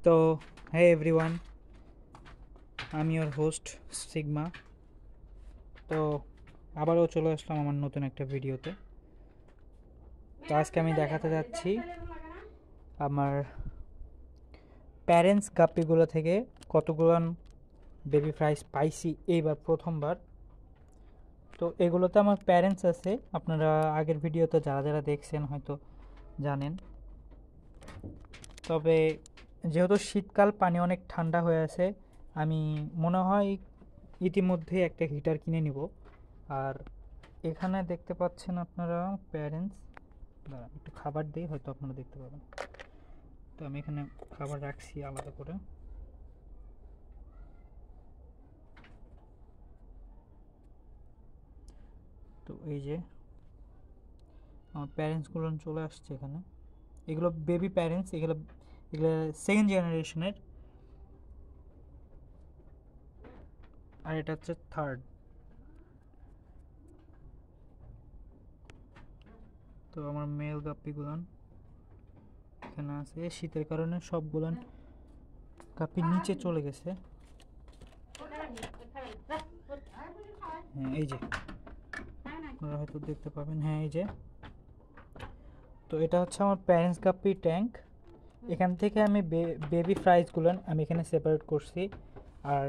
তো hey everyone, I'm your host Sigma. তো আবারও চলে আসলাম আমার নতুন একটা ভিডিওতে। তো আজকে আমি দেখাতে যাচ্ছি আমার প্যারেন্টস গাপ্পিগুলো থেকে কতগুলো বেবি ফ্রাইস পাইছি এইবার প্রথমবার। তো এগুলোতে আমার প্যারেন্টস আছে, আপনারা আগের ভিডিওতে যারা যারা দেখছেন হয়তো জানেন। তবে যেহেতু শীতকাল, পানি অনেক ঠান্ডা হয়ে আছে, আমি মনে হয় ইতিমধ্যে একটা হিটার কিনে নিব। আর এখানে দেখতে পাচ্ছেন আপনারা প্যারেন্টস, একটু খাবার দিই, হয়তো আপনারা দেখতে পাবেন। তো আমি এখানে খাবার রাখছি আলাদা করে। তো এই যে আমার প্যারেন্টসগুলো চলে আসছে এখানে। এগুলো বেবি প্যারেন্টস, এগুলো এগুলো সেকেন্ড জেনারেশনের, আর এটা হচ্ছে থার্ড। তো আমার মেল গাপ্পিগুলান এখানে আছে। শীতের কারণে সবগুলান গাপ্পি নিচে চলে গেছে। হ্যাঁ এই যে আপনারা হয়তো দেখতে পাবেন, হ্যাঁ এই যে। তো এটা হচ্ছে আমার প্যারেন্টস গাপ্পি ট্যাঙ্ক। এখান থেকে আমি বেবি ফ্রাইজগুলো আমি এখানে সেপারেট করছি। আর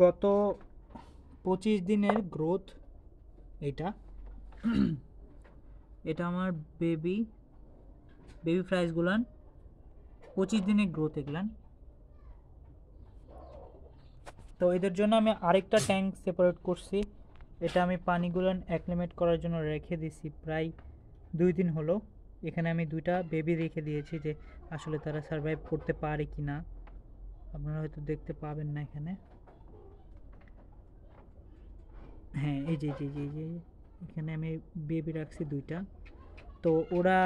গত 25 দিনের গ্রোথ এটা এটা আমার বেবি ফ্রাইজগুলান 25 দিনের গ্রোথ এগুলান। তো এদের জন্য আমি আরেকটা ট্যাঙ্ক সেপারেট করছি। এটা আমি পানিগুলান অ্যাক্লিমেট করার জন্য রেখে দিছি প্রায় 2 দিন হলো। এখানে আমি 2টা বেবি রেখে দিয়েছি যে আসলে তারা সার্ভাইভ করতে পারে কি না, আপনারা হয়তো দেখতে পাবেন না এখানে। হ্যাঁ এই যে এখানে আমি বেবি রাখছি 2টা। তো ওরা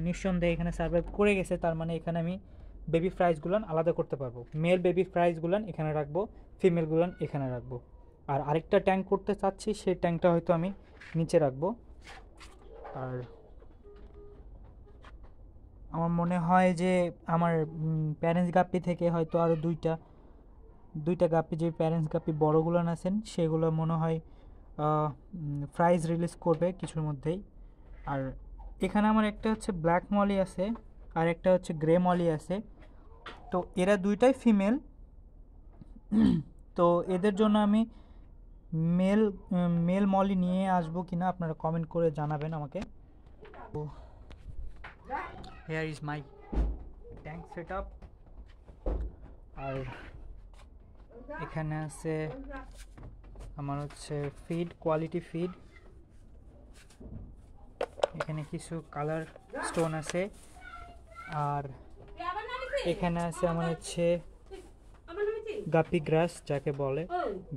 নিঃসন্দেহে এখানে সার্ভাইভ করে গেছে, তার মানে এখানে আমি বেবি ফ্রাইজগুলান আলাদা করতে পারবো। মেল বেবি ফ্রাইজগুলান এখানে রাখবো, ফিমেলগুলান এখানে রাখবো। আর আরেকটা ট্যাঙ্ক করতে চাচ্ছি, সেই ট্যাঙ্কটা হয়তো আমি নিচে রাখবো। আর আমার মনে হয় যে আমার প্যারেন্টস গাপ্পি থেকে হয়তো আরও দুইটা গাপ্পি, যে প্যারেন্টস গাপ্পি বড়গুলো আছেন সেগুলো মনে হয় ফ্রাইজ রিলিজ করবে কিছুর মধ্যেই। আর এখানে আমার একটা হচ্ছে ব্ল্যাক মলি আছে, আর একটা হচ্ছে গ্রে মলি আছে। তো এরা দুইটাই ফিমেল। তো এদের জন্য আমি মেল মেল মলি নিয়ে আসবো কিনা আপনারা কমেন্ট করে জানাবেন আমাকে। তো here is my tank set up. আর এখানে আছে আমার হচ্ছে ফিড, কোয়ালিটি ফিড। এখানে কিছু কালার স্টোন আছে। আর এখানে আছে আমার হচ্ছে গাপি গ্রাস, যাকে বলে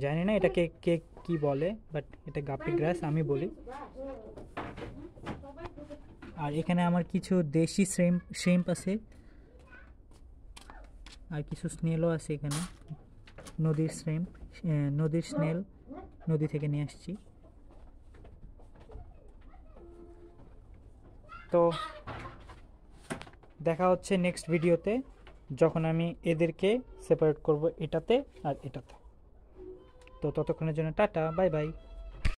জানি না এটাকে কে কি বলে, বাট এটা গাপি গ্রাস আমি বলি। আর এখানে আমার কিছু দেশি শ্রিম্প আছে, আর কিছু স্নেলও আছে এখানে, নদীর শ্রিম্প, নদীর স্নেল, নদী থেকে নিয়ে আসছি। তো দেখা হচ্ছে নেক্সট ভিডিওতে, যখন আমি এদেরকে সেপারেট করব এটাতে আর এটাতে। তো ততক্ষণের জন্য টাটা, বাই বাই।